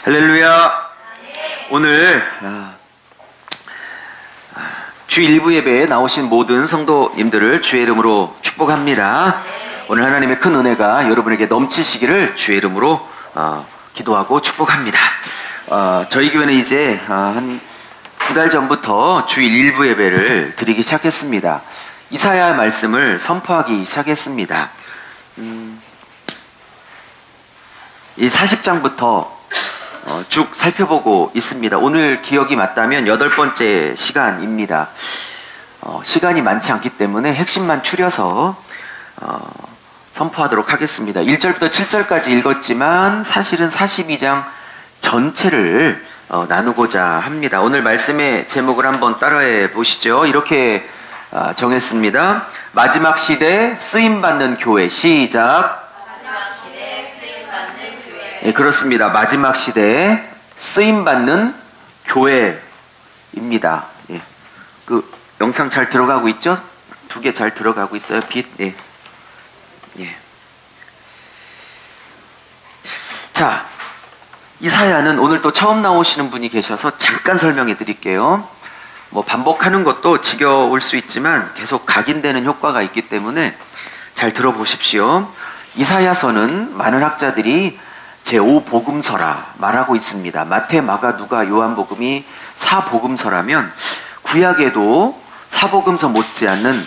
할렐루야. 오늘 주 일부 예배에 나오신 모든 성도님들을 주의 이름으로 축복합니다. 오늘 하나님의 큰 은혜가 여러분에게 넘치시기를 주의 이름으로 기도하고 축복합니다. 저희 교회는 이제 한 2달 전부터 주일 일부 예배를 드리기 시작했습니다. 이사야 말씀을 선포하기 시작했습니다. 이 40장부터 쭉 살펴보고 있습니다. 오늘 기억이 맞다면 8번째 시간입니다. 시간이 많지 않기 때문에 핵심만 추려서 선포하도록 하겠습니다. 1절부터 7절까지 읽었지만 사실은 42장 전체를 나누고자 합니다. 오늘 말씀의 제목을 한번 따라해 보시죠. 이렇게 정했습니다. 마지막 시대 쓰임받는 교회. 시작. 예, 그렇습니다. 마지막 시대에 쓰임받는 교회입니다. 예. 그 영상 잘 들어가고 있죠? 2개 잘 들어가고 있어요. 빛. 예. 예. 자, 이사야는 오늘 또 처음 나오시는 분이 계셔서 잠깐 설명해 드릴게요. 뭐 반복하는 것도 지겨울 수 있지만 계속 각인되는 효과가 있기 때문에 잘 들어보십시오. 이사야서는 많은 학자들이 제5복음서라 말하고 있습니다. 마태, 마가, 누가, 요한복음이 4복음서라면 구약에도 4복음서 못지않는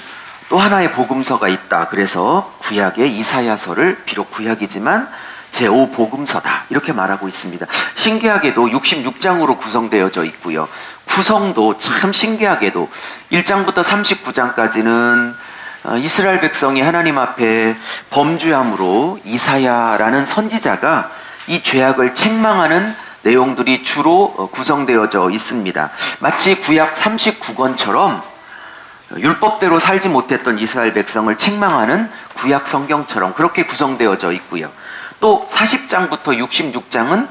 또 하나의 복음서가 있다. 그래서 구약의 이사야서를 비록 구약이지만 제5복음서다. 이렇게 말하고 있습니다. 신기하게도 66장으로 구성되어져 있고요. 구성도 참 신기하게도 1장부터 39장까지는 이스라엘 백성이 하나님 앞에 범죄함으로 이사야라는 선지자가 이 죄악을 책망하는 내용들이 주로 구성되어져 있습니다. 마치 구약 39권처럼 율법대로 살지 못했던 이스라엘 백성을 책망하는 구약 성경처럼 그렇게 구성되어져 있고요. 또 40장부터 66장은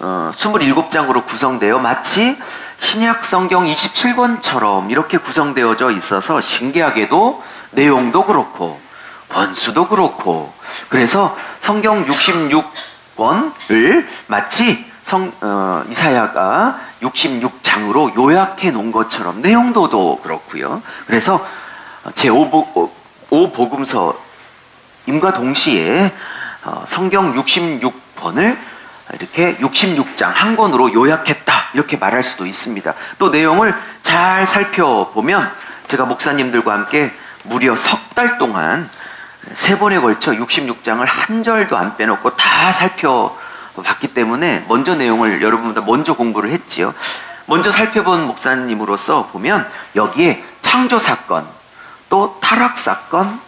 27장으로 구성되어 마치 신약 성경 27권처럼 이렇게 구성되어져 있어서 신기하게도 내용도 그렇고 번수도 그렇고 그래서 성경 66권을 마치 이사야가 66장으로 요약해 놓은 것처럼 내용도도 그렇고요. 그래서 제5복음서임과 동시에 성경 66권을 이렇게 66장 한 권으로 요약했다 이렇게 말할 수도 있습니다. 또 내용을 잘 살펴보면 제가 목사님들과 함께 무려 석 달 동안 3번에 걸쳐 66장을 한 절도 안 빼놓고 다 살펴봤기 때문에 먼저 내용을 여러분보다 먼저 공부를 했지요. 먼저 살펴본 목사님으로서 보면 여기에 창조사건, 또 타락사건,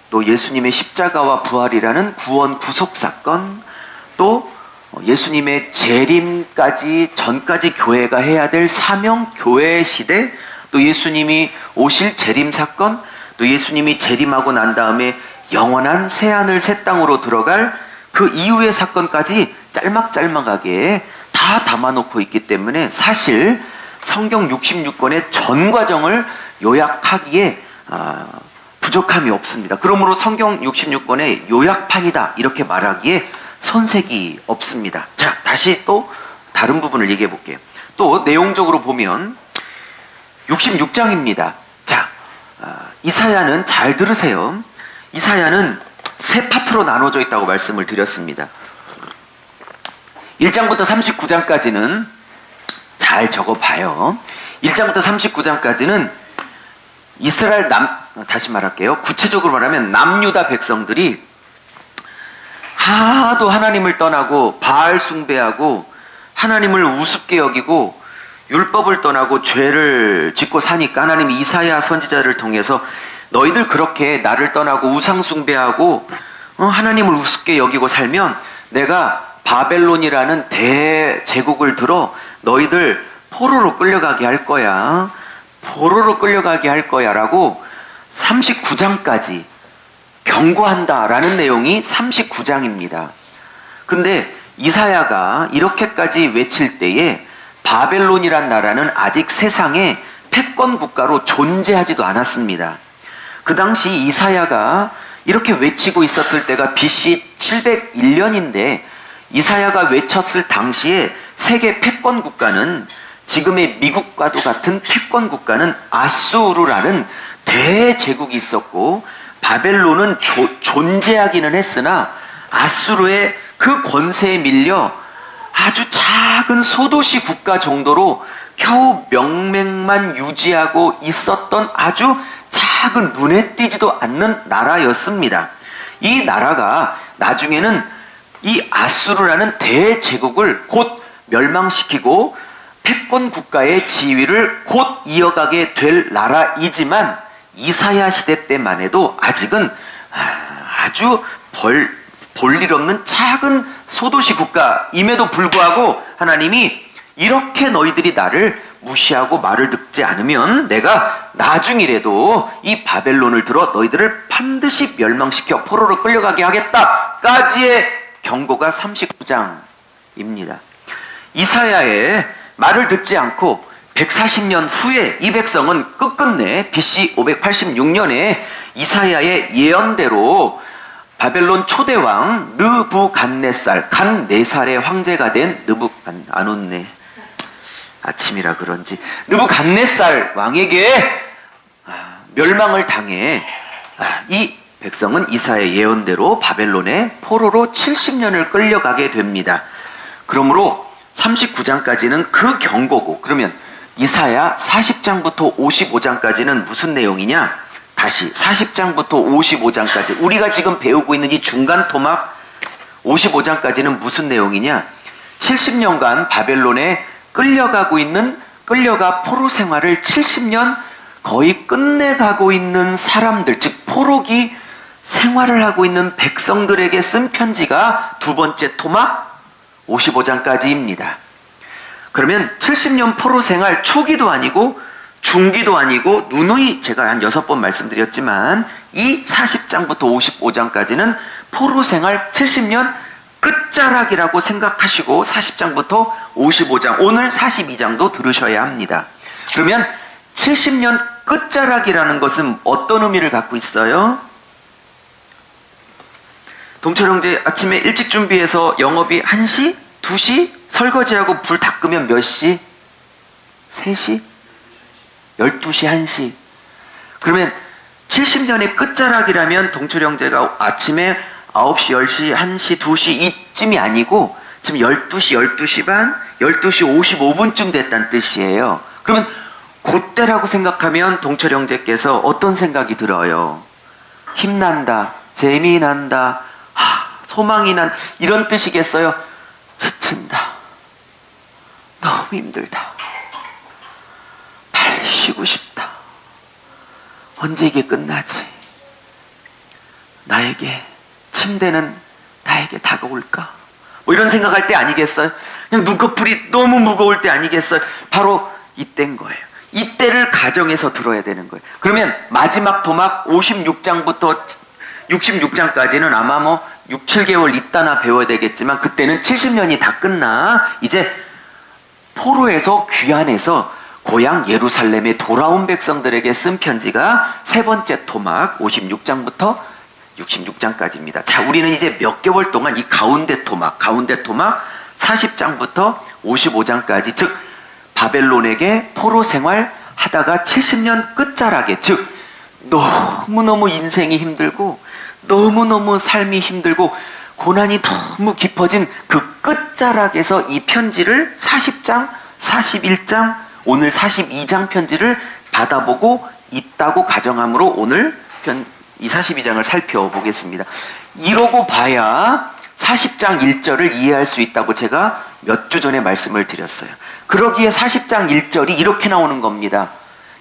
또 예수님의 십자가와 부활이라는 구원 구속사건, 또 예수님의 재림까지 전까지 교회가 해야 될 사명 교회 시대, 또 예수님이 오실 재림 사건, 또 예수님이 재림하고 난 다음에 영원한 새하늘 새 땅으로 들어갈 그 이후의 사건까지 짤막짤막하게 다 담아놓고 있기 때문에 사실 성경 66권의 전 과정을 요약하기에 부족함이 없습니다. 그러므로 성경 66권의 요약판이다 이렇게 말하기에 손색이 없습니다. 자, 다시 또 다른 부분을 얘기해 볼게요. 또 내용적으로 보면 66장입니다. 자, 이사야는 잘 들으세요. 이사야는 3 파트로 나눠져 있다고 말씀을 드렸습니다. 1장부터 39장까지는 잘 적어봐요. 1장부터 39장까지는 이스라엘 다시 말할게요. 구체적으로 말하면 남유다 백성들이 하도 하나님을 떠나고 바알 숭배하고 하나님을 우습게 여기고 율법을 떠나고 죄를 짓고 사니까 하나님이 이사야 선지자를 통해서 너희들 그렇게 나를 떠나고 우상 숭배하고 하나님을 우습게 여기고 살면 내가 바벨론이라는 대제국을 들어 너희들 포로로 끌려가게 할 거야. 포로로 끌려가게 할 거야 라고 39장까지 경고한다라는 내용이 39장입니다. 근데 이사야가 이렇게까지 외칠 때에 바벨론이란 나라는 아직 세상에 패권 국가로 존재하지도 않았습니다. 그 당시 이사야가 이렇게 외치고 있었을 때가 BC 701년인데 이사야가 외쳤을 당시에 세계 패권 국가는, 지금의 미국과도 같은 패권 국가는 아수르라는 대제국이 있었고, 바벨론은 존재하기는 했으나 아수르의 그 권세에 밀려 아주 작은 소도시 국가 정도로 겨우 명맥만 유지하고 있었던 아주 작은, 눈에 띄지도 않는 나라였습니다. 이 나라가 나중에는 이 아수르라는 대제국을 곧 멸망시키고 패권 국가의 지위를 곧 이어가게 될 나라이지만, 이사야 시대 때만 해도 아직은 아주 볼일 없는 작은 소도시 국가임에도 불구하고 하나님이 이렇게 너희들이 나를 무시하고 말을 듣지 않으면 내가 나중이라도 이 바벨론을 들어 너희들을 반드시 멸망시켜 포로로 끌려가게 하겠다까지의 경고가 39장입니다. 이사야의 말을 듣지 않고 140년 후에 이 백성은 끝끝내 BC 586년에 이사야의 예언대로 바벨론 초대왕 느부갓네살, 간네살의 황제가 된 안 웃네. 아침이라 그런지 느부갓네살 왕에게 멸망을 당해 이 백성은 이사야의 예언대로 바벨론의 포로로 70년을 끌려가게 됩니다. 그러므로 39장까지는 그 경고고, 그러면 이사야 40장부터 55장까지는 무슨 내용이냐? 다시 40장부터 55장까지 우리가 지금 배우고 있는 이 중간 토막 55장까지는 무슨 내용이냐? 70년간 바벨론에 끌려가 포로 생활을 70년 거의 끝내가고 있는 사람들, 즉 포로기 생활을 하고 있는 백성들에게 쓴 편지가 두 번째 토막 55장까지입니다. 그러면 70년 포로 생활 초기도 아니고 중기도 아니고, 누누이 제가 한 6번 말씀드렸지만 이 40장부터 55장까지는 포로 생활 70년 끝자락이라고 생각하시고 40장부터 55장, 오늘 42장도 들으셔야 합니다. 그러면 70년 끝자락이라는 것은 어떤 의미를 갖고 있어요? 동철 형제 아침에 일찍 준비해서 영업이 1시? 2시? 설거지하고 불 다 끄면 몇 시? 3시? 12시, 1시. 그러면 70년의 끝자락이라면 동철 형제가 아침에 9시, 10시, 1시, 2시 이쯤이 아니고 지금 12시, 12시 반, 12시 55분쯤 됐다는 뜻이에요. 그러면 그때라고 생각하면 동철 형제께서 어떤 생각이 들어요? 힘난다, 재미난다, 소망이 난, 이런 뜻이겠어요? 지친다, 너무 힘들다, 발 쉬고 싶다, 언제 이게 끝나지? 나에게, 침대는 나에게 다가올까? 뭐 이런 생각할 때 아니겠어요? 그냥 눈꺼풀이 너무 무거울 때 아니겠어요? 바로 이때인 거예요. 이때를 가정에서 들어야 되는 거예요. 그러면 마지막 토막 56장부터 66장까지는 아마 뭐 6, 7개월 있다나 배워야 되겠지만, 그때는 70년이 다 끝나 이제 포로에서 귀환해서 고향 예루살렘에 돌아온 백성들에게 쓴 편지가 세 번째 토막 56장부터 66장까지입니다. 자, 우리는 이제 몇 개월 동안 이 가운데 토막 40장부터 55장까지, 즉 바벨론에게 포로 생활 하다가 70년 끝자락에, 즉 너무너무 인생이 힘들고 너무너무 삶이 힘들고 고난이 너무 깊어진 그 끝자락에서 이 편지를 40장, 41장, 오늘 42장 편지를 받아보고 있다고 가정함으로 오늘 이 42장을 살펴보겠습니다. 이러고 봐야 40장 1절을 이해할 수 있다고 제가 몇 주 전에 말씀을 드렸어요. 그러기에 40장 1절이 이렇게 나오는 겁니다.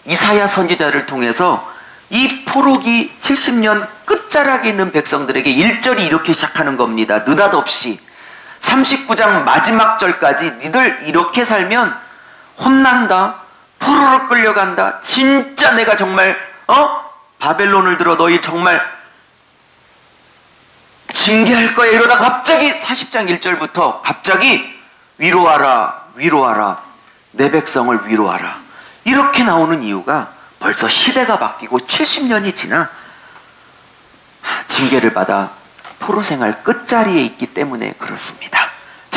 이사야 선지자를 통해서 이 포로기 70년 끝자락에 있는 백성들에게 1절이 이렇게 시작하는 겁니다. 느닷없이 39장 마지막 절까지 니들 이렇게 살면 혼난다, 포로로 끌려간다, 진짜 내가 정말 바벨론을 들어 너희 정말 징계할 거야, 이러다 갑자기 40장 1절부터 갑자기 위로하라, 위로하라, 내 백성을 위로하라, 이렇게 나오는 이유가 벌써 시대가 바뀌고 70년이 지나 징계를 받아 포로 생활 끝자리에 있기 때문에 그렇습니다.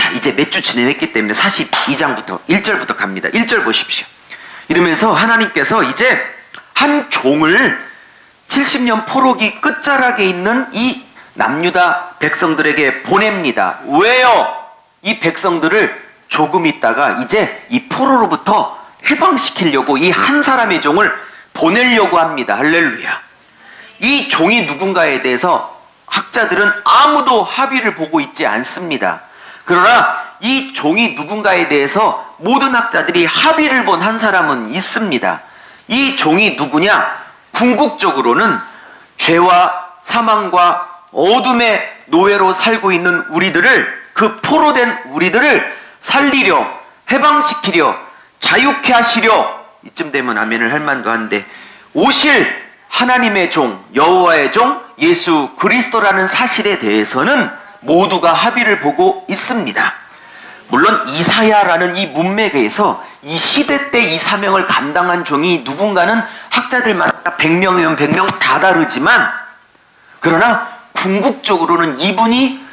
자, 이제 몇 주 진행했기 때문에 42장부터 1절부터 갑니다. 1절 보십시오. 이러면서 하나님께서 이제 한 종을 70년 포로기 끝자락에 있는 이 남유다 백성들에게 보냅니다. 왜요? 이 백성들을 조금 있다가 이제 이 포로로부터 해방시키려고 이 한 사람의 종을 보내려고 합니다. 할렐루야. 이 종이 누군가에 대해서 학자들은 아무도 합의를 보고 있지 않습니다. 그러나 이 종이 누군가에 대해서 모든 학자들이 합의를 본 한 사람은 있습니다. 이 종이 누구냐? 궁극적으로는 죄와 사망과 어둠의 노예로 살고 있는 우리들을, 그 포로된 우리들을 살리려, 해방시키려, 자유케 하시려, 이쯤 되면 아멘을 할 만도 한데, 오실 하나님의 종, 여호와의 종 예수 그리스도라는 사실에 대해서는 모두가 합의를 보고 있습니다. 물론 이사야라는 이 문맥에서 이 시대 때 이 사명을 감당한 종이 누군가는 학자들마다 100명이면 100명 다 다르지만, 그러나 궁극적으로는 이분이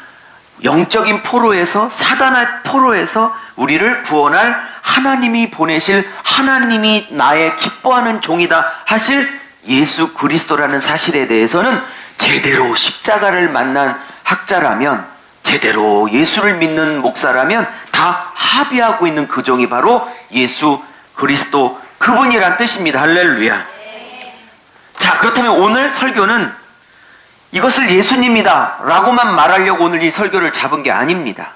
영적인 포로에서, 사단의 포로에서 우리를 구원할 하나님이 보내실, 하나님이 나의 기뻐하는 종이다 하실 예수 그리스도라는 사실에 대해서는 제대로 십자가를 만난 학자라면, 제대로 예수를 믿는 목사라면 다 합의하고 있는 그 종이 바로 예수 그리스도, 그분이란 뜻입니다. 할렐루야. 자, 그렇다면 오늘 설교는 이것을 예수님이다 라고만 말하려고 오늘 이 설교를 잡은 게 아닙니다.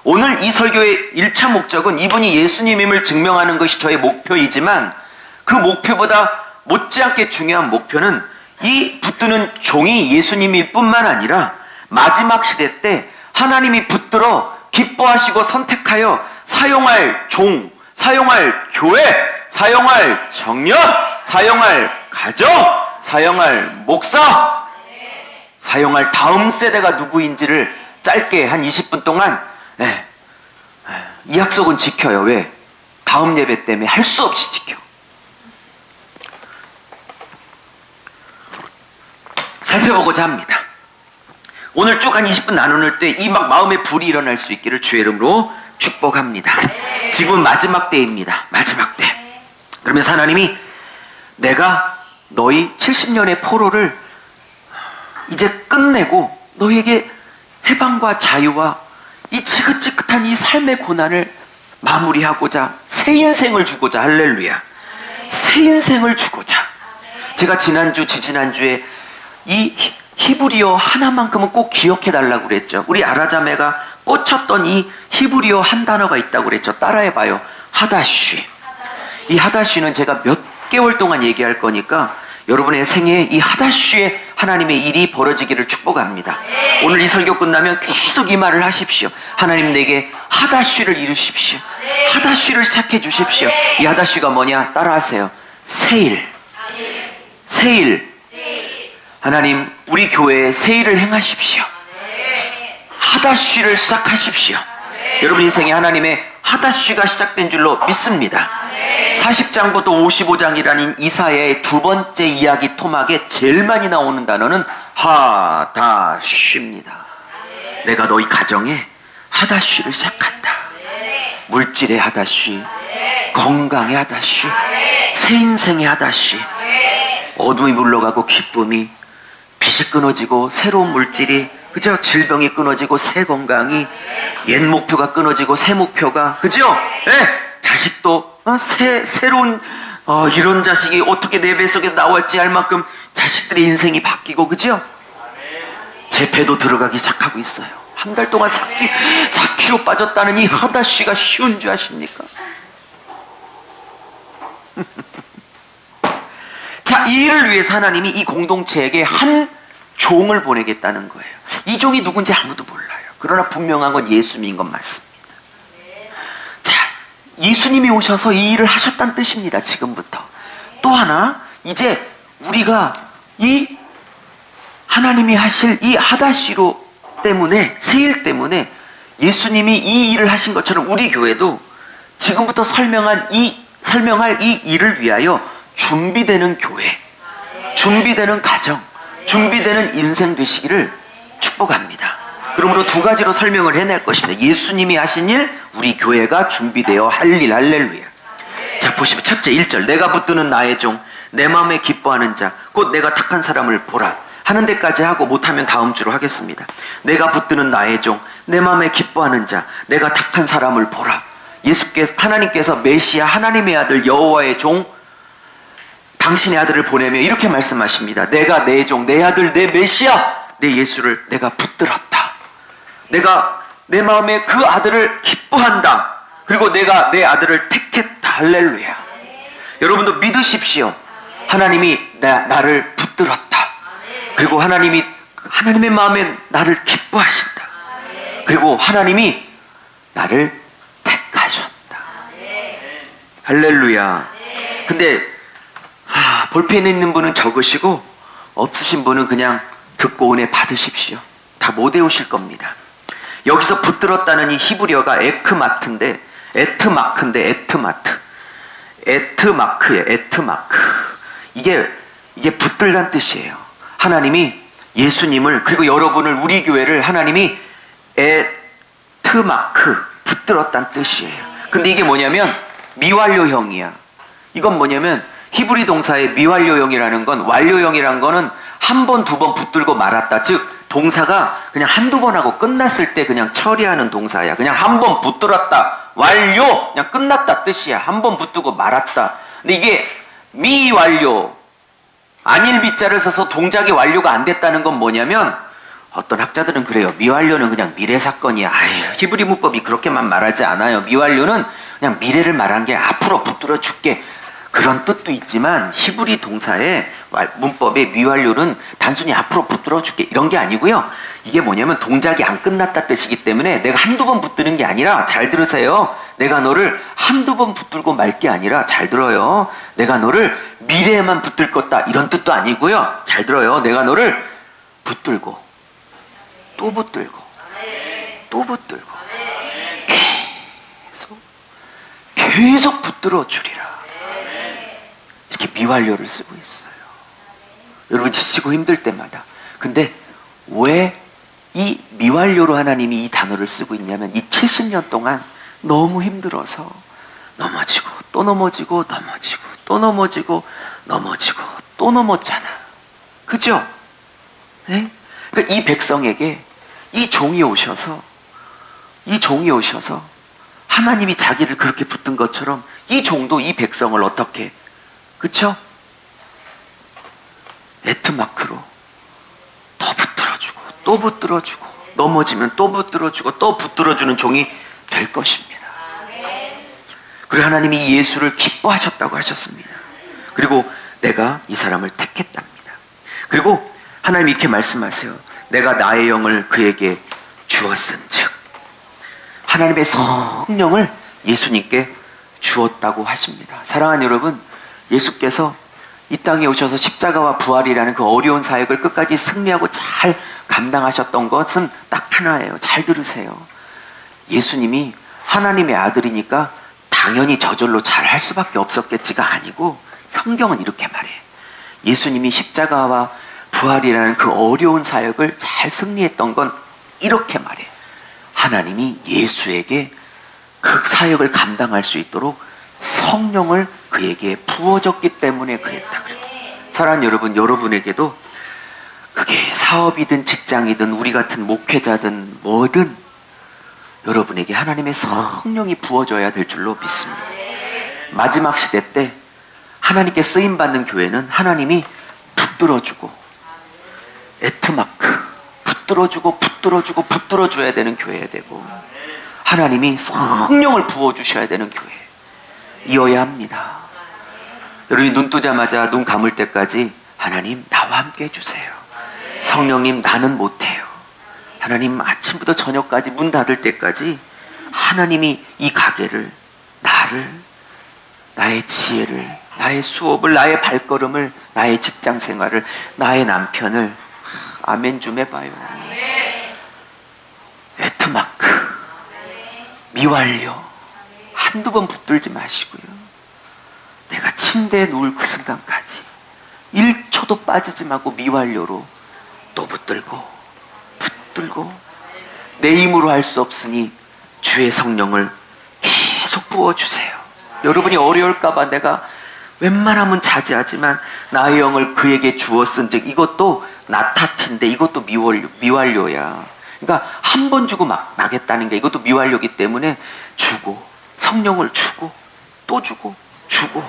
오늘 이 설교의 1차 목적은 이분이 예수님임을 증명하는 것이 저의 목표이지만, 그 목표보다 못지않게 중요한 목표는 이 붙드는 종이 예수님일 뿐만 아니라 마지막 시대 때 하나님이 붙들어 기뻐하시고 선택하여 사용할 종, 사용할 교회, 사용할 청년, 사용할 가정, 사용할 목사, 사용할 다음 세대가 누구인지를 짧게 한 20분 동안 이 약속은 지켜요. 왜? 다음 예배 때문에 할 수 없이 지켜. 살펴보고자 합니다. 오늘 쭉 한 20분 나눌 때 이 막 마음의 불이 일어날 수 있기를 주의 이름으로 축복합니다. 지금은 마지막 때입니다. 마지막 때. 그러면서 하나님이 내가 너희 70년의 포로를 이제 끝내고 너희에게 해방과 자유와 이 지긋지긋한 이 삶의 고난을 마무리하고자 새 인생을 주고자, 할렐루야, 새 인생을 주고자. 제가 지난주, 지지난주에 이 히브리어 하나만큼은 꼭 기억해 달라고 그랬죠. 우리 아라자매가 꽂혔던 이 히브리어 한 단어가 있다고 그랬죠. 따라해봐요. 하다쉬. 이 하다쉬는 제가 몇 개월 동안 얘기할 거니까 여러분의 생애에 이 하다쉬의 하나님의 일이 벌어지기를 축복합니다. 오늘 이 설교 끝나면 계속 이 말을 하십시오. 하나님 내게 하다쉬를 이루십시오. 하다쉬를 시작해 주십시오. 이 하다쉬가 뭐냐? 따라하세요. 새일. 새일. 하나님 우리 교회에 새일을 행하십시오. 하다쉬를 시작하십시오. 여러분 인생에 하나님의 하다쉬가 시작된 줄로 믿습니다. 40장부터 55장이라는 이사야의 두 번째 이야기 토막에 제일 많이 나오는 단어는 하다쉬입니다. 내가 너희 가정에 하다쉬를 시작한다. 물질의 하다쉬, 건강의 하다쉬, 새 인생의 하다쉬, 어둠이 물러가고 기쁨이, 빛이 끊어지고 새로운 물질이, 그죠? 질병이 끊어지고 새 건강이, 옛 목표가 끊어지고 새 목표가, 그죠? 네. 자식도 새로운 이런 자식이 어떻게 내 뱃속에서 나올지 알 만큼 자식들의 인생이 바뀌고, 그죠? 제 배도 들어가기 시작하고 있어요. 한 달 동안 4kg 빠졌다는 이 하다쉬가 쉬운 줄 아십니까? 자, 이 일을 위해서 하나님이 이 공동체에게 한 종을 보내겠다는 거예요. 이 종이 누군지 아무도 몰라요. 그러나 분명한 건 예수님인 건 맞습니다. 자, 예수님이 오셔서 이 일을 하셨다는 뜻입니다. 지금부터. 또 하나, 이제 우리가 이 하나님이 하실 이 하다시로 때문에, 새일 때문에 예수님이 이 일을 하신 것처럼 우리 교회도 지금부터 설명할 이 일을 위하여 준비되는 교회, 준비되는 가정, 준비되는 인생 되시기를 축복합니다. 그러므로 두 가지로 설명을 해낼 것입니다. 예수님이 하신 일, 우리 교회가 준비되어 할 일. 할렐루야. 자, 보시면 첫째 1절, 내가 붙드는 나의 종, 내 마음에 기뻐하는 자, 곧 내가 택한 사람을 보라. 하는 데까지 하고 못하면 다음 주로 하겠습니다. 내가 붙드는 나의 종, 내 마음에 기뻐하는 자, 내가 택한 사람을 보라. 하나님께서 메시아, 하나님의 아들, 여호와의 종, 당신의 아들을 보내며 이렇게 말씀하십니다. 내가 내 종, 내 아들, 내 메시아, 내 예수를 내가 붙들었다. 내가 내 마음에 그 아들을 기뻐한다. 그리고 내가 내 아들을 택했다. 할렐루야. 여러분도 믿으십시오. 하나님이 나를 붙들었다. 그리고 하나님의 마음에 나를 기뻐하신다. 그리고 하나님이 나를 택하셨다. 할렐루야. 근데 볼펜 있는 분은 적으시고 없으신 분은 그냥 듣고 은혜 받으십시오. 다 못 외우실 겁니다. 여기서 붙들었다는 이 히브리어가 에트마크인데 에트마크예요. 에트마크. 이게 붙들란 뜻이에요. 하나님이 예수님을, 그리고 여러분을, 우리 교회를 하나님이 에트마크, 붙들었단 뜻이에요. 근데 이게 뭐냐면 미완료형이야. 이건 뭐냐면 히브리 동사의 미완료형이라는 건, 완료형이라는 거는 한 번, 두 번 붙들고 말았다. 즉 동사가 그냥 한두 번 하고 끝났을 때 그냥 처리하는 동사야. 그냥 한 번 붙들었다, 완료, 그냥 끝났다 뜻이야. 한 번 붙들고 말았다. 근데 이게 미완료, 안일비자를 써서 동작이 완료가 안 됐다는 건 뭐냐면, 어떤 학자들은 그래요. 미완료는 그냥 미래 사건이야. 히브리 문법이 그렇게만 말하지 않아요. 미완료는 그냥 미래를 말한 게 앞으로 붙들어 줄게, 그런 뜻도 있지만 히브리 동사의 문법의 미완료는 단순히 앞으로 붙들어 줄게 이런 게 아니고요. 이게 뭐냐면 동작이 안 끝났다 뜻이기 때문에 내가 한두 번 붙드는 게 아니라, 잘 들으세요. 내가 너를 한두 번 붙들고 말 게 아니라, 잘 들어요. 내가 너를 미래에만 붙들 거다 이런 뜻도 아니고요. 잘 들어요. 내가 너를 붙들고 또 붙들고 또 붙들고 계속 붙들어 주리라. 이렇게 미완료를 쓰고 있어요. 여러분 지치고 힘들 때마다. 근데 왜 이 미완료로 하나님이 이 단어를 쓰고 있냐면, 이 70년 동안 너무 힘들어서 넘어지고 또 넘어지고 넘어지고 또 넘어지고 넘어지고 또 넘었잖아. 그죠? 네? 그러니까 이 백성에게 이 종이 오셔서 하나님이 자기를 그렇게 붙든 것처럼 이 종도 이 백성을 어떻게, 그쵸? 에트마크로 또 붙들어주고 또 붙들어주고, 넘어지면 또 붙들어주고 또 붙들어주는 종이 될 것입니다. 그리고 하나님이 예수를 기뻐하셨다고 하셨습니다. 그리고 내가 이 사람을 택했답니다. 그리고 하나님이 이렇게 말씀하세요. 내가 나의 영을 그에게 주었은즉, 하나님의 성령을 예수님께 주었다고 하십니다. 사랑하는 여러분, 예수께서 이 땅에 오셔서 십자가와 부활이라는 그 어려운 사역을 끝까지 승리하고 잘 감당하셨던 것은 딱 하나예요. 잘 들으세요. 예수님이 하나님의 아들이니까 당연히 저절로 잘 할 수밖에 없었겠지가 아니고, 성경은 이렇게 말해. 예수님이 십자가와 부활이라는 그 어려운 사역을 잘 승리했던 건 이렇게 말해. 하나님이 예수에게 그 사역을 감당할 수 있도록 성령을 그에게 부어줬기 때문에 그랬다. 사랑하는 여러분, 여러분에게도 그게 사업이든 직장이든 우리 같은 목회자든 뭐든 여러분에게 하나님의 성령이 부어져야 될 줄로 믿습니다. 마지막 시대 때 하나님께 쓰임받는 교회는 하나님이 붙들어주고, 에트마크, 붙들어주고 붙들어줘야 되는 교회야 되고, 하나님이 성령을 부어주셔야 되는 교회이어야 합니다. 여러분이 눈 뜨자마자 눈 감을 때까지 하나님 나와 함께 해주세요. 성령님 나는 못해요. 하나님 아침부터 저녁까지 문 닫을 때까지 하나님이 이 가게를, 나를, 나의 지혜를, 나의 수업을, 나의 발걸음을, 나의 직장 생활을, 나의 남편을, 아멘 좀 해봐요. 에트마크, 미완료, 한두 번 붙들지 마시고요. 내가 침대에 누울 그 순간까지 1초도 빠지지 말고 미완료로 또 붙들고 내 힘으로 할 수 없으니 주의 성령을 계속 부어주세요. 여러분이 어려울까봐 내가 웬만하면 자제하지만 나의 영을 그에게 주었은즉, 이것도 나 탓인데 이것도 미완료야. 그러니까 한 번 주고 막 나겠다는 게 이것도 미완료기 때문에 주고, 성령을 주고 또 주고 주고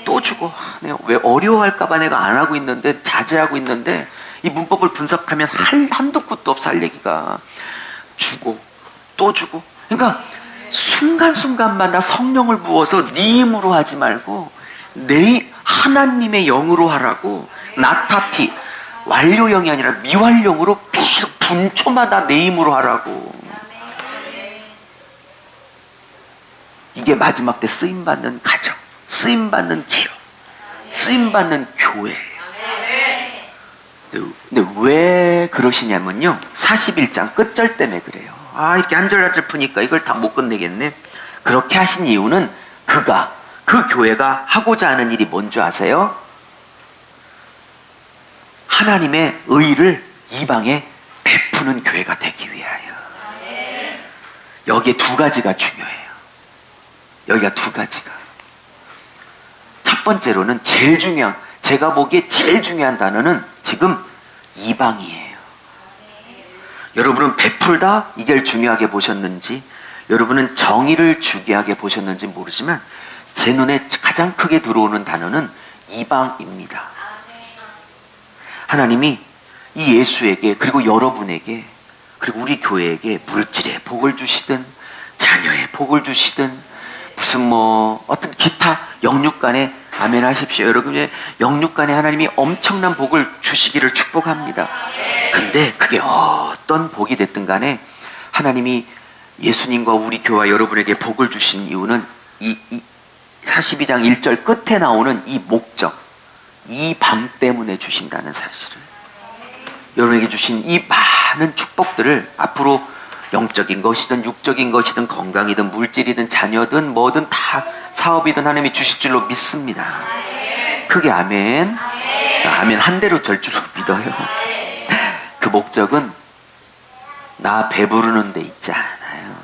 또 주고. 내가 왜 어려워할까봐 내가 안 하고 있는데, 자제하고 있는데, 이 문법을 분석하면 한도 끝도 없어 할 얘기가. 주고 또 주고. 그러니까 순간순간마다 성령을 부어서 네 힘으로 하지 말고 내 하나님의 영으로 하라고. 나타티, 완료형이 아니라 미완료형으로 계속 분초마다 내 힘으로 하라고. 이게 마지막 때 쓰임받는 가정, 쓰임받는 기업, 쓰임받는 교회예요. 근데 왜 그러시냐면요, 41장 끝절 때문에 그래요. 이렇게 한 절 한 절 푸니까 이걸 다 못 끝내겠네. 그렇게 하신 이유는 그 교회가 하고자 하는 일이 뭔지 아세요? 하나님의 의를 이방에 베푸는 교회가 되기 위하여. 여기에 두 가지가 중요해요. 여기가 두 가지가. 첫 번째로는 제가 보기에 제일 중요한 단어는 지금 이방이에요. 여러분은 베풀다 이걸 중요하게 보셨는지, 여러분은 정의를 중요하게 보셨는지 모르지만 제 눈에 가장 크게 들어오는 단어는 이방입니다. 하나님이 이 예수에게, 그리고 여러분에게, 그리고 우리 교회에게 물질의 복을 주시든 자녀의 복을 주시든 무슨 어떤 기타 영육간에, 아멘 하십시오. 여러분의 영육간에 하나님이 엄청난 복을 주시기를 축복합니다. 근데 그게 어떤 복이 됐든 간에 하나님이 예수님과 우리 교회와 여러분에게 복을 주신 이유는 이 42장 1절 끝에 나오는 이 목적, 이 방 때문에 주신다는 사실을. 여러분에게 주신 이 많은 축복들을 앞으로 영적인 것이든 육적인 것이든 건강이든 물질이든 자녀든 뭐든 다 사업이든 하나님이 주실 줄로 믿습니다. 크게 아멘. 아멘 한 대로 될 줄로 믿어요. 그 목적은 나 배부르는 데 있지 않아요.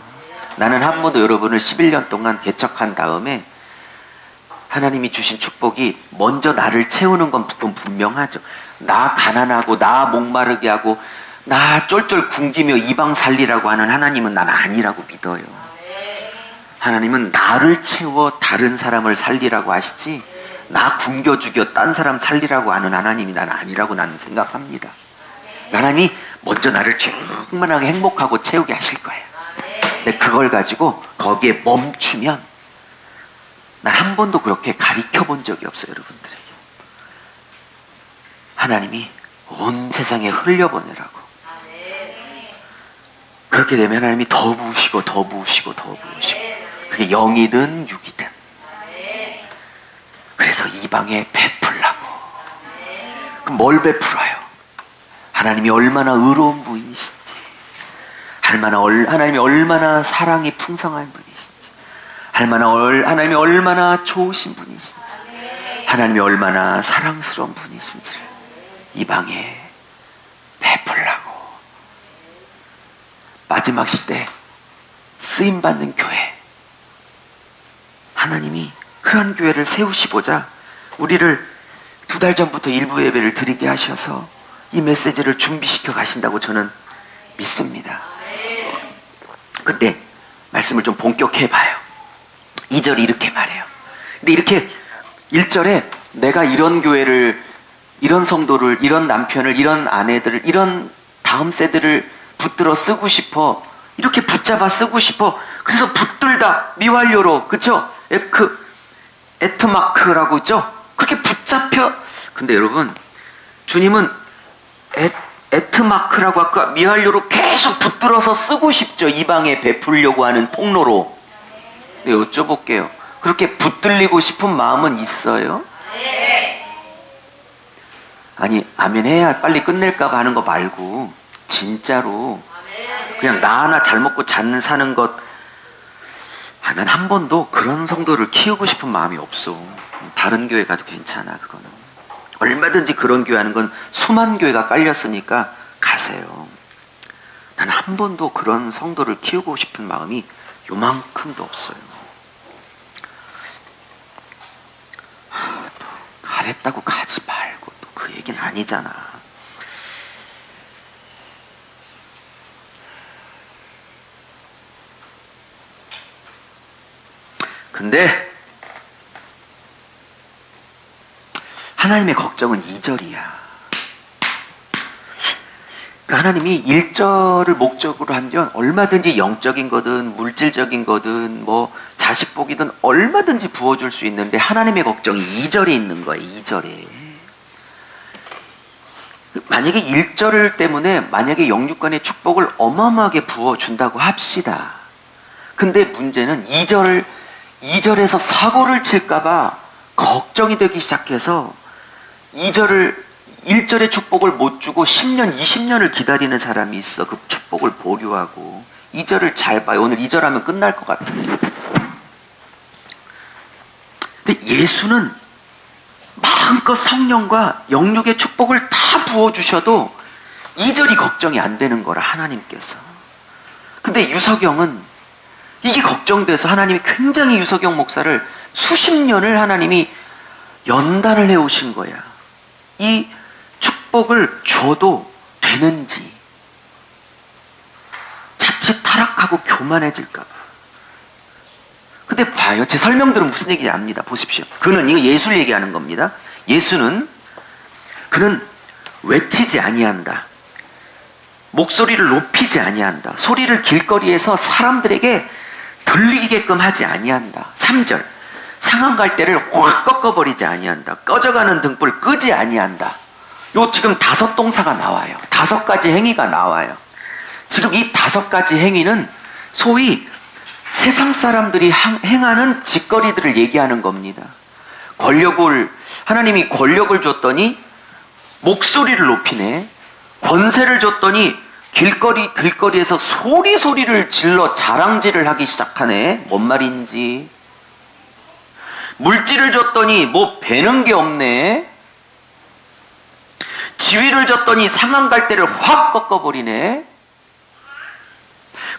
나는 한 번도 여러분을 11년 동안 개척한 다음에 하나님이 주신 축복이 먼저 나를 채우는 건 그건 분명하죠. 나 가난하고 나 목마르게 하고 나 쫄쫄 굶기며 이방 살리라고 하는 하나님은 난 아니라고 믿어요. 하나님은 나를 채워 다른 사람을 살리라고 하시지, 나 굶겨 죽여 딴 사람 살리라고 하는 하나님이 난 아니라고 나는 생각합니다. 하나님이 먼저 나를 충만하게 행복하고 채우게 하실 거예요. 근데 그걸 가지고 거기에 멈추면 난 한 번도 그렇게 가리켜 본 적이 없어요. 여러분들에게 하나님이 온 세상에 흘려보내라고. 그렇게 되면 하나님이 더 부으시고 더 부으시고 더 부으시고, 그게 영이든 육이든. 그래서 이방에 베풀라고. 그럼 뭘 베풀어요? 하나님이 얼마나 의로운 분이신지, 하나님이 얼마나 사랑이 풍성한 분이신지, 하나님이 얼마나 좋으신 분이신지, 하나님이 얼마나 사랑스러운 분이신지를 이방에 베풀라고. 마지막 시대 쓰임받는 교회, 하나님이 그런 교회를 세우시고자 우리를 2달 전부터 일부 예배를 드리게 하셔서 이 메시지를 준비시켜 가신다고 저는 믿습니다. 근데 말씀을 좀 본격해 봐요. 2절이 이렇게 말해요. 근데 이렇게 1절에 내가 이런 교회를, 이런 성도를, 이런 남편을, 이런 아내들을, 이런 다음 세대를 붙들어 쓰고 싶어, 이렇게 붙잡아 쓰고 싶어. 그래서 붙들다 미완료로, 그쵸? 에트마크라고 있죠? 그렇게 붙잡혀. 근데 여러분, 주님은 에트마크라고 아까 미완료로 계속 붙들어서 쓰고 싶죠. 이방에 베풀려고 하는 통로로. 네, 여쭤볼게요. 그렇게 붙들리고 싶은 마음은 있어요? 아니, 아멘 해야 빨리 끝낼까봐 하는 거 말고 진짜로 그냥 나 하나 잘 먹고 잘 사는 것, 난 한 번도 그런 성도를 키우고 싶은 마음이 없어. 다른 교회 가도 괜찮아. 그거는 얼마든지 그런 교회 하는 건 수만 교회가 깔렸으니까 가세요. 난 한 번도 그런 성도를 키우고 싶은 마음이 요만큼도 없어요. 또 가랬다고 가지 말고 또 그 얘기는 아니잖아. 근데 하나님의 걱정은 2절이야. 하나님이 1절을 목적으로 하면 얼마든지 영적인 거든 물질적인 거든 뭐 자식복이든 얼마든지 부어줄 수 있는데 하나님의 걱정이 2절에 있는 거야. 2절에. 만약에 1절 때문에 만약에 영육간의 축복을 어마어마하게 부어준다고 합시다. 근데 문제는 2절에서 사고를 칠까봐 걱정이 되기 시작해서 1절의 축복을 못 주고 10년, 20년을 기다리는 사람이 있어. 그 축복을 보류하고. 2절을 잘 봐요. 오늘 2절 하면 끝날 것 같은데. 근데 예수는 마음껏 성령과 영육의 축복을 다 부어주셔도 2절이 걱정이 안 되는 거라, 하나님께서. 근데 유석영은 이게 걱정돼서 하나님이 굉장히 유석영 목사를 수십 년을 하나님이 연단을 해오신 거야. 이 축복을 줘도 되는지, 자칫 타락하고 교만해질까 봐. 근데 봐요. 제 설명들은 무슨 얘기인지 압니다. 보십시오. 이거 예수를 얘기하는 겁니다. 그는 외치지 아니한다. 목소리를 높이지 아니한다. 소리를 길거리에서 사람들에게 들리게끔 하지 아니한다. 3절. 상한 갈대를 확 꺾어버리지 아니한다. 꺼져가는 등불 끄지 아니한다. 요 지금 5동사가 나와요. 5가지 행위가 나와요. 지금 이 5가지 행위는 소위 세상 사람들이 행하는 짓거리들을 얘기하는 겁니다. 하나님이 권력을 줬더니 목소리를 높이네. 권세를 줬더니 길거리에서 소리를 질러 자랑질을 하기 시작하네. 뭔 말인지. 물질을 줬더니 뭐 배는 게 없네. 지위를 줬더니 상한 갈대를 확 꺾어버리네.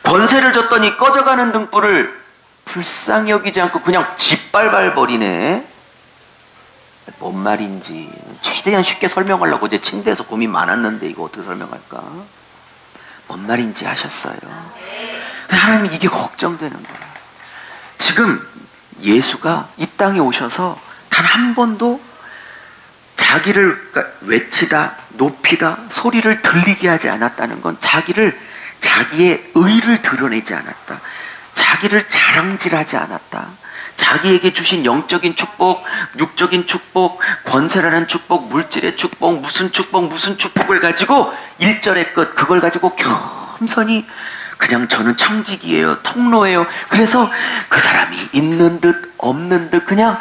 권세를 줬더니 꺼져가는 등불을 불쌍히 여기지 않고 그냥 짓밟아버리네. 뭔 말인지 최대한 쉽게 설명하려고 제 침대에서 고민 많았는데 이거 어떻게 설명할까? 뭔 말인지 아셨어요? 하나님이 이게 걱정되는 거야. 지금 예수가 이 땅에 오셔서 단 한 번도 자기를 외치다, 높이다, 소리를 들리게 하지 않았다는 건 자기의 의를 드러내지 않았다. 자기를 자랑질하지 않았다. 자기에게 주신 영적인 축복, 육적인 축복, 권세라는 축복, 물질의 축복, 무슨 축복을 가지고 1절의 끝, 그걸 가지고 겸손히 그냥 저는 청직이에요, 통로예요. 그래서 그 사람이 있는 듯 없는 듯 그냥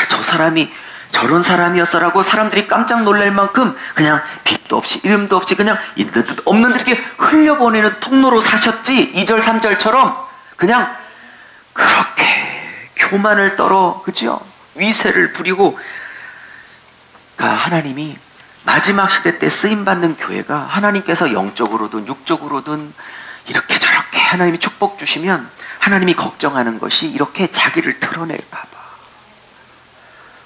저 사람이 저런 사람이었어라고 사람들이 깜짝 놀랄 만큼 그냥 빛도 없이 이름도 없이 그냥 있는 듯 없는 듯 이렇게 흘려보내는 통로로 사셨지. 2절 3절처럼 그냥 그렇게 교만을 떨어, 그죠? 위세를 부리고. 하나님이 마지막 시대 때 쓰임받는 교회가 하나님께서 영적으로든 육적으로든 이렇게 저렇게 하나님이 축복 주시면 하나님이 걱정하는 것이 이렇게 자기를 드러낼까 봐.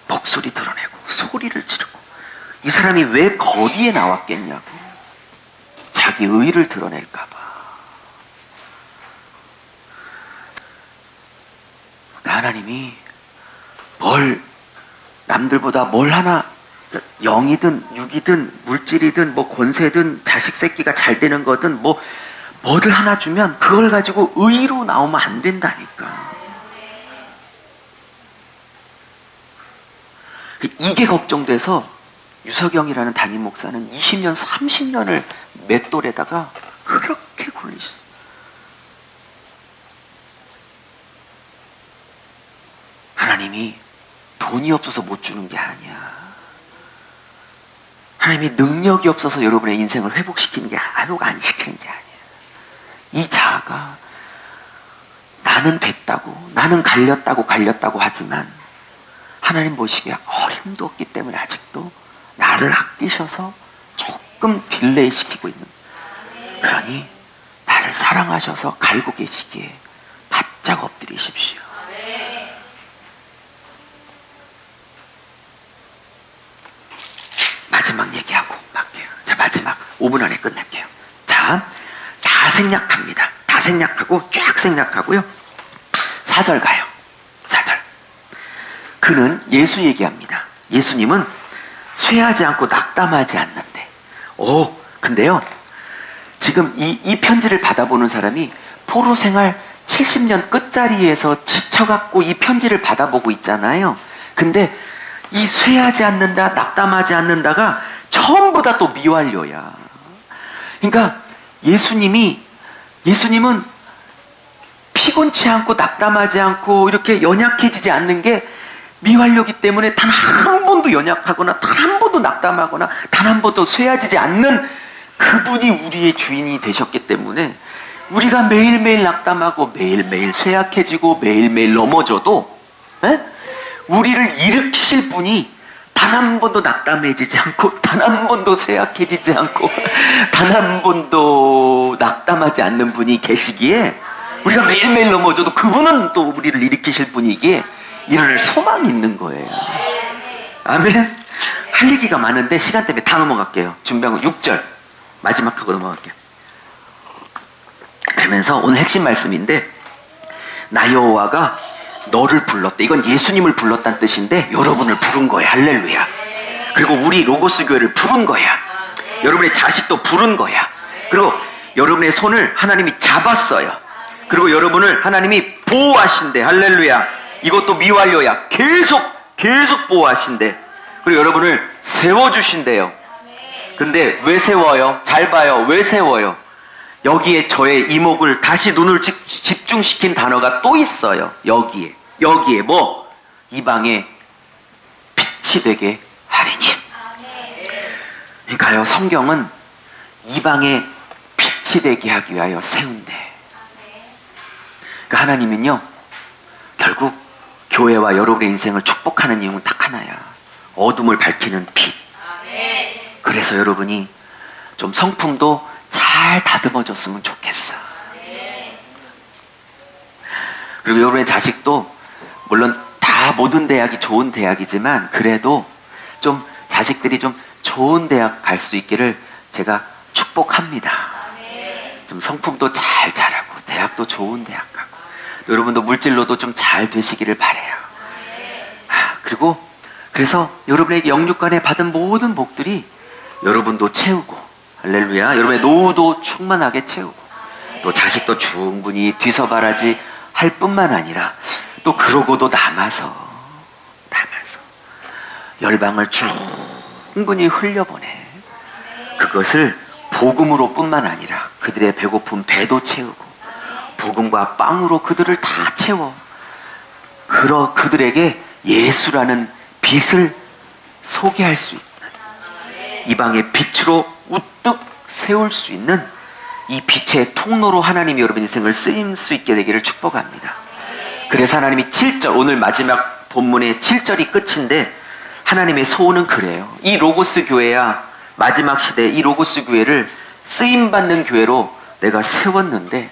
목소리 드러내고 소리를 지르고. 이 사람이 왜 거리에 나왔겠냐고. 자기 의를 드러낼까 봐. 하나님이 남들보다 뭘 하나, 영이든 육이든 물질이든 뭐 권세든 자식 새끼가 잘 되는 거든 뭐를 하나 주면 그걸 가지고 의로 나오면 안 된다니까. 이게 걱정돼서 유석영이라는 담임 목사는 20년, 30년을 맷돌에다가 그렇게 굴리셨어요. 하나님이 돈이 없어서 못 주는 게 아니야. 하나님이 능력이 없어서 여러분의 인생을 회복 안 시키는 게 아니야. 이 자아가 나는 됐다고, 나는 갈렸다고 하지만 하나님 보시기에 어림도 없기 때문에 아직도 나를 아끼셔서 조금 딜레이 시키고 있는. 그러니 정말 사랑하셔서 갈고 계시기에 바짝 엎드리십시오. 마지막 얘기하고 말게요. 자, 마지막 5분 안에 끝낼게요. 자, 다 생략합니다. 다 생략하고 쫙 생략하고요. 4절 가요. 4절. 그는 예수 얘기합니다. 예수님은 쇠하지 않고 낙담하지 않는데. 근데요. 지금 이 편지를 받아보는 사람이 포로 생활 70년 끝자리에서 지쳐갖고 이 편지를 받아보고 있잖아요. 근데 이 쇠하지 않는다, 낙담하지 않는다가 전부 다 또 미완료야. 그러니까 예수님은 피곤치 않고 낙담하지 않고 이렇게 연약해지지 않는 게 미완료기 때문에 단 한 번도 연약하거나 단 한 번도 낙담하거나 단 한 번도 쇠해지지 않는 그분이 우리의 주인이 되셨기 때문에 우리가 매일매일 낙담하고 매일매일 쇠약해지고 매일매일 넘어져도 우리를 일으키실 분이 단 한 번도 낙담해지지 않고 단 한 번도 쇠약해지지 않고 단 한 번도 낙담하지 않는 분이 계시기에 우리가 매일매일 넘어져도 그분은 또 우리를 일으키실 분이기에 일어날 소망이 있는 거예요. 아멘. 할 얘기가 많은데 시간 때문에 다 넘어갈게요. 준비한 거 6절 마지막 하고 넘어갈게요. 그러면서 오늘 핵심 말씀인데, 나 여호와가 너를 불렀대. 이건 예수님을 불렀다는 뜻인데 여러분을 부른 거예요. 할렐루야. 그리고 우리 로고스 교회를 부른 거야. 여러분의 자식도 부른 거야. 그리고 여러분의 손을 하나님이 잡았어요. 그리고 여러분을 하나님이 보호하신대. 할렐루야. 이것도 미완료야. 계속 보호하신대. 그리고 여러분을 세워주신대요. 근데 왜 세워요? 잘 봐요. 왜 세워요? 여기에 저의 이목을 다시 눈을 집중시킨 단어가 또 있어요. 여기에 뭐? 이방에 빛이 되게 하리니. 그러니까요, 성경은 이방에 빛이 되게 하기 위하여 세운대. 그러니까 하나님은요, 결국 교회와 여러분의 인생을 축복하는 이유는 딱 하나야. 어둠을 밝히는 빛. 그래서 여러분이 좀 성품도 잘 다듬어졌으면 좋겠어. 그리고 여러분의 자식도 물론 다 모든 대학이 좋은 대학이지만 그래도 좀 자식들이 좀 좋은 대학 갈 수 있기를 제가 축복합니다. 좀 성품도 잘 자라고 대학도 좋은 대학 가고 또 여러분도 물질로도 좀 잘 되시기를 바라요. 그래서 여러분에게 영육간에 받은 모든 복들이 여러분도 채우고, 할렐루야, 여러분의 노후도 충만하게 채우고 또 자식도 충분히 뒤서바라지 할 뿐만 아니라 또 그러고도 남아서 열방을 충분히 흘려보내. 그것을 복음으로 뿐만 아니라 그들의 배고픈 배도 채우고 복음과 빵으로 그들을 다 채워 그들에게 예수라는 빛을 소개할 수 있는, 이방의 빛으로 우뚝 세울 수 있는 이 빛의 통로로 하나님이 여러분 인생을 쓰임 수 있게 되기를 축복합니다. 그래서 하나님이 7절, 오늘 마지막 본문의 7절이 끝인데 하나님의 소원은 그래요. 이 로고스 교회야, 마지막 시대 이 로고스 교회를 쓰임받는 교회로 내가 세웠는데,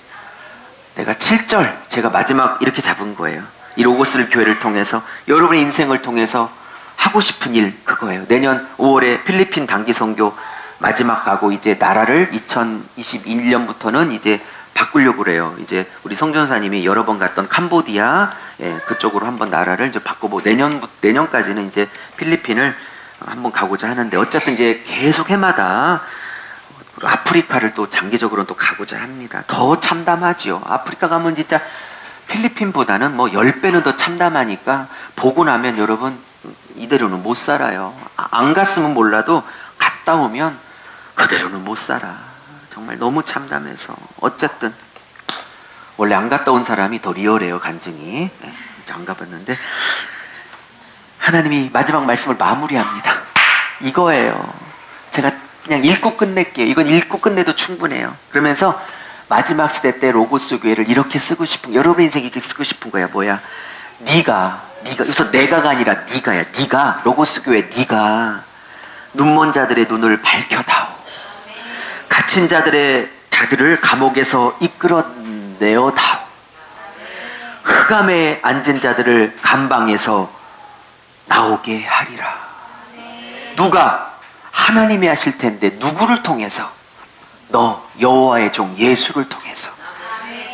내가 7절 제가 마지막 이렇게 잡은 거예요. 이 로고스 교회를 통해서 여러분의 인생을 통해서 하고 싶은 일, 그거예요. 내년 5월에 필리핀 단기 선교 마지막 가고 이제 나라를 2021년부터는 이제 바꾸려고 그래요. 이제 우리 성전사님이 여러 번 갔던 캄보디아, 그쪽으로 한번 나라를 이제 바꿔보고 내년까지는 이제 필리핀을 한번 가고자 하는데, 어쨌든 이제 계속 해마다 아프리카를 또 장기적으로 또 가고자 합니다. 더 참담하지요. 아프리카 가면 진짜 필리핀보다는 뭐 10배는 더 참담하니까 보고 나면 여러분 이대로는 못 살아요. 안 갔으면 몰라도 갔다 오면 그대로는 못 살아. 정말 너무 참담해서. 어쨌든 원래 안 갔다 온 사람이 더 리얼해요, 간증이. 안 가봤는데 하나님이 마지막 말씀을 마무리합니다. 이거예요. 제가 그냥 읽고 끝낼게요. 이건 읽고 끝내도 충분해요. 그러면서 마지막 시대 때 로고스 교회를 이렇게 쓰고 싶은, 여러분의 인생 이렇게 쓰고 싶은 거야. 뭐야? 네가 여기서 내가가 아니라 네가야. 네가 로고스 교회, 네가 눈먼 자들의 눈을 밝혀다오. 갇힌 자들의 자들을 감옥에서 이끌어내어 다오. 흑암에 앉은 자들을 감방에서 나오게 하리라. 누가? 하나님이 하실 텐데 누구를 통해서? 너 여호와의 종 예수를 통해서,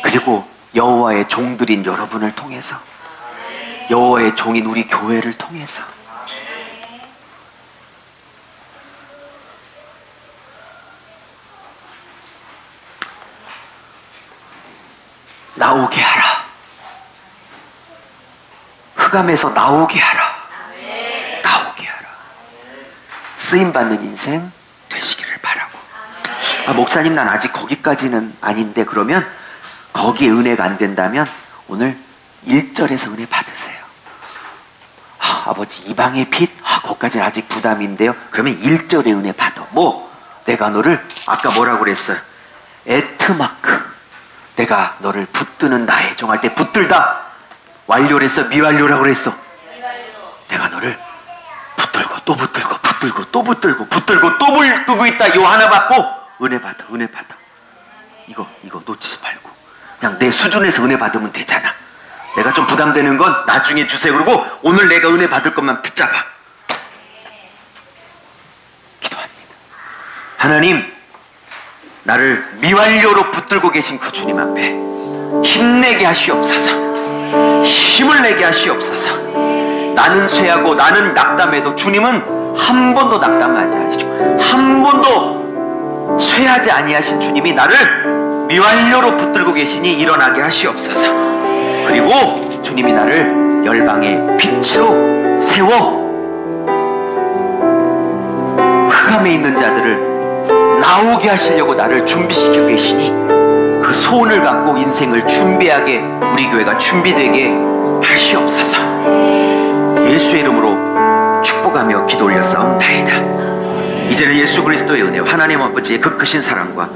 그리고 여호와의 종들인 여러분을 통해서, 여호와의 종인 우리 교회를 통해서. 나오게 하라. 흑암에서 나오게 하라. 나오게 하라. 쓰임받는 인생 되시기를 바라고. 목사님, 난 아직 거기까지는 아닌데, 그러면 거기에 은혜가 안 된다면 오늘 1절에서 은혜 받으세요. 아버지, 이방의 빛? 거기까지는 아직 부담인데요. 그러면 1절의 은혜 받아. 내가 너를 아까 뭐라고 그랬어요? 에트마크, 내가 너를 붙드는 나의 종 할 때 붙들다 완료를 했어, 미완료라고 그랬어? 내가 너를 붙들고 또 붙들고 붙들고 또 붙들고 붙들고 또 붙들고 있다. 요 하나 받고 은혜 받아. 은혜 받아. 이거 놓치지 말고 그냥 내 수준에서 은혜 받으면 되잖아. 내가 좀 부담되는 건 나중에 주세요. 그리고 오늘 내가 은혜 받을 것만 붙잡아. 기도합니다. 하나님, 나를 미완료로 붙들고 계신 그 주님 앞에 힘내게 하시옵소서. 힘을 내게 하시옵소서. 나는 쇠하고 나는 낙담해도 주님은 한 번도 낙담하지 않으시고 한 번도 쇠하지 아니하신 주님이 나를 미완료로 붙들고 계시니 일어나게 하시옵소서. 그리고 주님이 나를 열방의 빛으로 세워 흑암에 있는 자들을 나오게 하시려고 나를 준비시키고 계시니 그 소원을 갖고 인생을 준비하게 우리 교회가 준비되게 하시옵소서. 예수의 이름으로 축복하며 기도 올렸사옵나이다. 이제는 예수 그리스도의 은혜와 하나님 아버지의 그 크신 사랑과